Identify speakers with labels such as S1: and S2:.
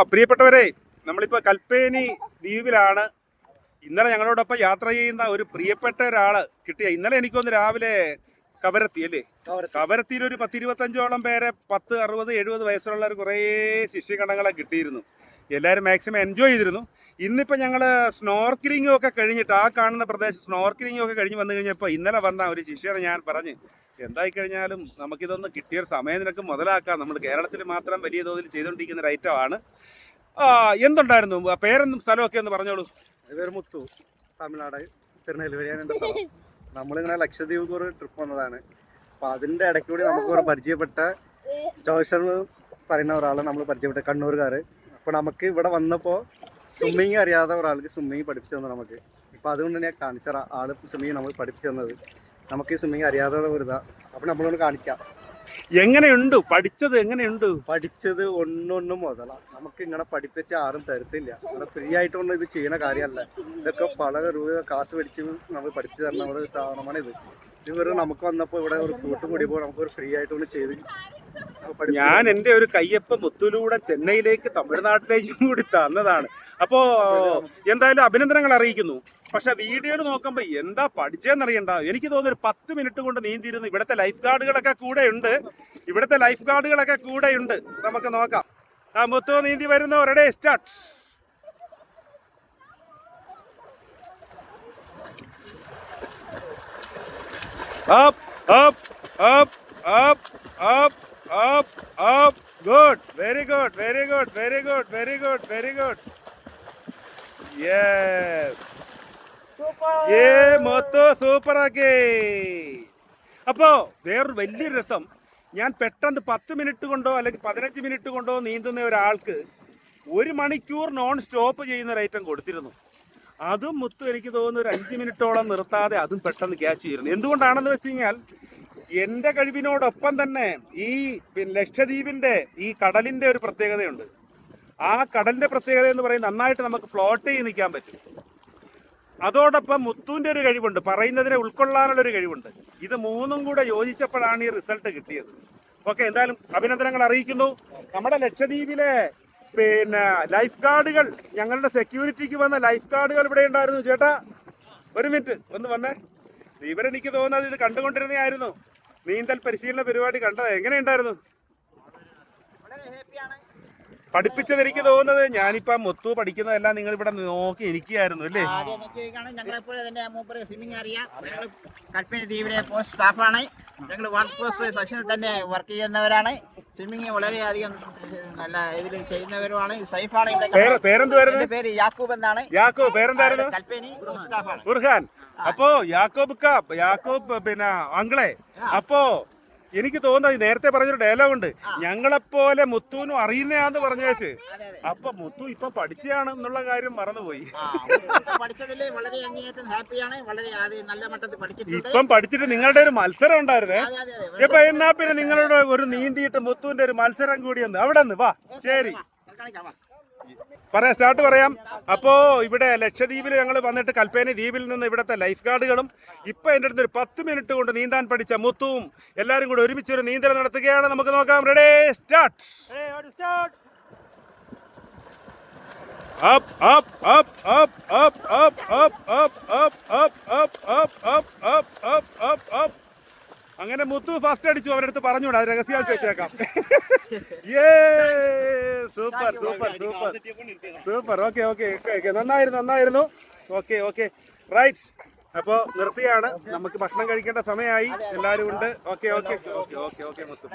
S1: പ്രിയപ്പെട്ടവരെ, നമ്മളിപ്പോൾ കൽപ്പേനി ദ്വീപിലാണ്. ഇന്നലെ ഞങ്ങളോടൊപ്പം യാത്ര ചെയ്യുന്ന ഒരു പ്രിയപ്പെട്ട ഒരാള് കിട്ടിയ. ഇന്നലെ എനിക്കൊന്ന് രാവിലെ കവരത്തി അല്ലേ, കവരത്തിയിൽ ഒരു 10-25ഓളം പേരെ 10, 60, 70 വയസ്സുള്ള കുറേ ശിഷ്യഗണങ്ങളെ കിട്ടിയിരുന്നു. എല്ലാവരും മാക്സിമം എൻജോയ് ചെയ്തിരുന്നു. ഇന്നിപ്പോൾ ഞങ്ങൾ സ്നോർക്കിലിങ്ങും ഒക്കെ കഴിഞ്ഞിട്ട് ആ കാണുന്ന പ്രദേശം സ്നോർക്കിലിങ്ങും ഒക്കെ കഴിഞ്ഞ് വന്നു കഴിഞ്ഞപ്പോൾ ഇന്നലെ വന്ന ഒരു ശിഷ്യനെ ഞാൻ പറഞ്ഞ്, എന്തായി കഴിഞ്ഞാലും നമുക്കിതൊന്ന് കിട്ടിയൊരു സമയം നിനക്ക് മുതലാക്കാം. നമ്മൾ കേരളത്തിൽ മാത്രം വലിയ തോതിൽ ചെയ്തുകൊണ്ടിരിക്കുന്ന ഒരു ഐറ്റമാണ്. എന്തുണ്ടായിരുന്നു പേരെന്നും സ്ഥലമൊക്കെ ഒന്ന് പറഞ്ഞോളൂ.
S2: പേര് മുത്തു, തമിഴ്നാട് തിരുനെൽവേലിയാണ് എൻ്റെ സ്ഥലം. നമ്മളിങ്ങനെ ലക്ഷദ്വീപ് ഒരു ട്രിപ്പ് വന്നതാണ്. അപ്പോൾ അതിൻ്റെ ഇടയ്ക്കൂടി നമുക്ക് ഒരു പരിചയപ്പെട്ട ജോയ്സൺ പറയുന്ന ഒരാൾ നമ്മൾ പരിചയപ്പെട്ട കണ്ണൂർക്കാർ. അപ്പോൾ നമുക്ക് ഇവിടെ വന്നപ്പോൾ സ്വിമ്മിങ് അറിയാത്ത ഒരാൾക്ക് സ്വിമ്മിങ് പഠിപ്പിച്ചു തന്നു നമുക്ക്. ഇപ്പോൾ അതുകൊണ്ട് ഞാൻ കാണിച്ച ആൾ സ്വിമ്മിങ് നമ്മൾ പഠിപ്പിച്ചു തന്നത്. നമുക്ക് ഈ സ്വിമ്മിങ് അറിയാതെ വരുതാ. അപ്പോൾ നമ്മളൊന്ന് കാണിക്കാം.
S1: എങ്ങനെയുണ്ട് പഠിച്ചത്? എങ്ങനെയുണ്ട്
S2: പഠിച്ചത്? ഒന്നൊന്നും മുതലാണ്. നമുക്ക് ഇങ്ങനെ പഠിപ്പിച്ച ആരും തരത്തില്ല. ഇവിടെ ഫ്രീ ആയിട്ടൊന്നും ഇത് ചെയ്യുന്ന കാര്യമല്ല. ഇതൊക്കെ പല രൂപ കാശ് മേടിച്ച് നമ്മൾ പഠിച്ചു തരുന്ന ഒരു സാധനമാണ് ഇത്. ഇത് നമുക്ക് വന്നപ്പോൾ ഇവിടെ ഒരു കൂട്ടും കൂടിയപ്പോൾ നമുക്കൊരു ഫ്രീ ആയിട്ടൊന്ന് ചെയ്ത്
S1: ഞാൻ എൻ്റെ ഒരു കയ്യപ്പ മുത്തിലൂടെ ചെന്നൈയിലേക്ക് തമിഴ്നാട്ടിലേക്കും കൂടി തന്നതാണ്. അപ്പോൾ എന്തായാലും അഭിനന്ദനങ്ങൾ അറിയിക്കുന്നു. പക്ഷെ വീഡിയോയിൽ നോക്കുമ്പോൾ എന്താ പഠിച്ചതെന്നറിയണ്ട. എനിക്ക് തോന്നുന്നു ഒരു 10 മിനിറ്റ് കൊണ്ട് നീന്തിയിരുന്നു. ഇവിടുത്തെ ലൈഫ് ഗാർഡുകളൊക്കെ കൂടെ ഉണ്ട്. നമുക്ക് നോക്കാം. മുത്തു നീന്തി വരുന്നു. Ready, start. Up up up up up up up good, very good, very good, very good, very good, very good. Yes, മൊത്തം സൂപ്പറാക്കി. അപ്പോൾ വേറൊരു വലിയൊരു രസം, ഞാൻ പെട്ടെന്ന് 10 മിനിറ്റ് കൊണ്ടോ അല്ലെങ്കിൽ 15 മിനിറ്റ് കൊണ്ടോ നീന്തുന്ന ഒരാൾക്ക് 1 മണിക്കൂർ നോൺ സ്റ്റോപ്പ് ചെയ്യുന്ന ഒരു ഐറ്റം കൊടുത്തിരുന്നു. അതും മുത്തു എനിക്ക് തോന്നുന്നു ഒരു 5 മിനിറ്റോളം നിർത്താതെ അതും പെട്ടെന്ന് ക്യാച്ച് ചെയ്തിരുന്നു. എന്തുകൊണ്ടാണെന്ന് വെച്ച് കഴിഞ്ഞാൽ എൻ്റെ കഴിവിനോടൊപ്പം തന്നെ ഈ ലക്ഷദ്വീപിൻ്റെ ഈ കടലിൻ്റെ ഒരു പ്രത്യേകതയുണ്ട്. ആ കടലിൻ്റെ പ്രത്യേകത എന്ന് പറയുന്നത് നന്നായിട്ട് നമുക്ക് ഫ്ലോട്ട് ചെയ്ത് നിൽക്കാൻ പറ്റും. അതോടൊപ്പം മുത്തുവിൻ്റെ ഒരു കഴിവുണ്ട്, പറയുന്നതിനെ ഉൾക്കൊള്ളാനുള്ളൊരു കഴിവുണ്ട്. ഇത് മൂന്നും കൂടെ യോജിച്ചപ്പോഴാണ് ഈ റിസൾട്ട് കിട്ടിയത്. ഓക്കെ, എന്തായാലും അഭിനന്ദനങ്ങൾ അറിയിക്കുന്നു. നമ്മുടെ ലക്ഷദ്വീപിലെ ലൈഫ് ഗാർഡുകൾ, ഞങ്ങളുടെ സെക്യൂരിറ്റിക്ക് വന്ന ലൈഫ് ഗാർഡുകൾ ഇവിടെ ഉണ്ടായിരുന്നു. ചേട്ടാ ഒരു മിനിറ്റ് ഒന്ന് വന്നേ. ഇവരെനിക്ക് തോന്നുന്നത് ഇത് കണ്ടുകൊണ്ടിരുന്നതായിരുന്നു. നീന്തൽ പരിശീലന പരിപാടി കണ്ടത് എങ്ങനെയുണ്ടായിരുന്നു? പഠിപ്പിച്ചത് എനിക്ക് തോന്നുന്നത് ഞാനിപ്പം മുത്തു പഠിക്കുന്നതെല്ലാം നിങ്ങൾ ഇവിടെ നോക്കി ഇരിക്കുകയായിരുന്നു അല്ലേ?
S3: സ്വിമ്മിംഗ് അറിയാം. ഞങ്ങൾ കൽപ്പേനി ദ്വീപിലെ പോസ്റ്റ് സ്റ്റാഫാണ്. ഞങ്ങൾ വർക്ക് ഫോഴ്സ് സെക്ഷനിൽ തന്നെ വർക്ക് ചെയ്യുന്നവരാണ്. സ്വിമ്മിങ് വളരെയധികം നല്ല ഇതിൽ ചെയ്യുന്നവരുമാണ്. സൈഫാണ്.
S1: പേരെന്തുവായിരുന്നു?
S3: പേര് യാക്കൂബ് എന്നാണ്.
S1: യാക്കൂബ് പേരെന്തായിരുന്നു?
S3: കൽപ്പേനി സ്റ്റാഫാണ്.
S1: ബുർഹാൻ. അപ്പോ യാക്കോബ് അങ്കിളെ, അപ്പോ എനിക്ക് തോന്നുന്നത് നേരത്തെ പറഞ്ഞൊരു ഡയലോഗ് ഉണ്ട്, ഞങ്ങളെപ്പോലെ മുത്തുവിനും അറിയുന്നയാന്ന് പറഞ്ഞേച്ച്. അപ്പൊ മുത്തു ഇപ്പൊ പഠിച്ചാണ് എന്നുള്ള കാര്യം മറന്നുപോയി. ഇപ്പം പഠിച്ചിട്ട് നിങ്ങളുടെ ഒരു മത്സരം ഉണ്ടായിരുന്നേ. ഇപ്പൊ എന്നാ പിന്നെ നിങ്ങളുടെ ഒരു നീന്തിയിട്ട് മുത്തുവിന്റെ ഒരു മത്സരം കൂടി ഒന്ന് അവിടെ നിന്ന് വാ. ശരി, പറയാം, സ്റ്റാർട്ട് പറയാം. അപ്പോൾ ഇവിടെ ലക്ഷദ്വീപിൽ ഞങ്ങൾ വന്നിട്ട് കൽപ്പേനി ദ്വീപിൽ നിന്ന് ഇവിടുത്തെ ലൈഫ് ഗാർഡുകളും ഇപ്പം എൻ്റെ അടുത്ത് ഒരു 10 മിനിറ്റ് കൊണ്ട് നീന്താൻ പഠിച്ച മുത്തുവും എല്ലാവരും കൂടെ ഒരുമിച്ചൊരു നീന്തൽ നടത്തുകയാണ്. നമുക്ക് നോക്കാം. Ready, start. Up up up up up up up up up up up up up up up up. അങ്ങനെ മുത്തു ഫസ്റ്റ് അടിച്ചു. അവരുടെ അടുത്ത് പറഞ്ഞുകൂടാ, അത് രഹസ്യമാക്കി വെച്ചേക്കാം. Super super super super. Okay okay okay, നന്നായിരുന്നു. Okay right. അപ്പോൾ നിർത്തിയാണ്. നമുക്ക് ഭക്ഷണം കഴിക്കേണ്ട സമയമായി. എല്ലാവരും ഉണ്ട്. ഓക്കെ മുത്തു.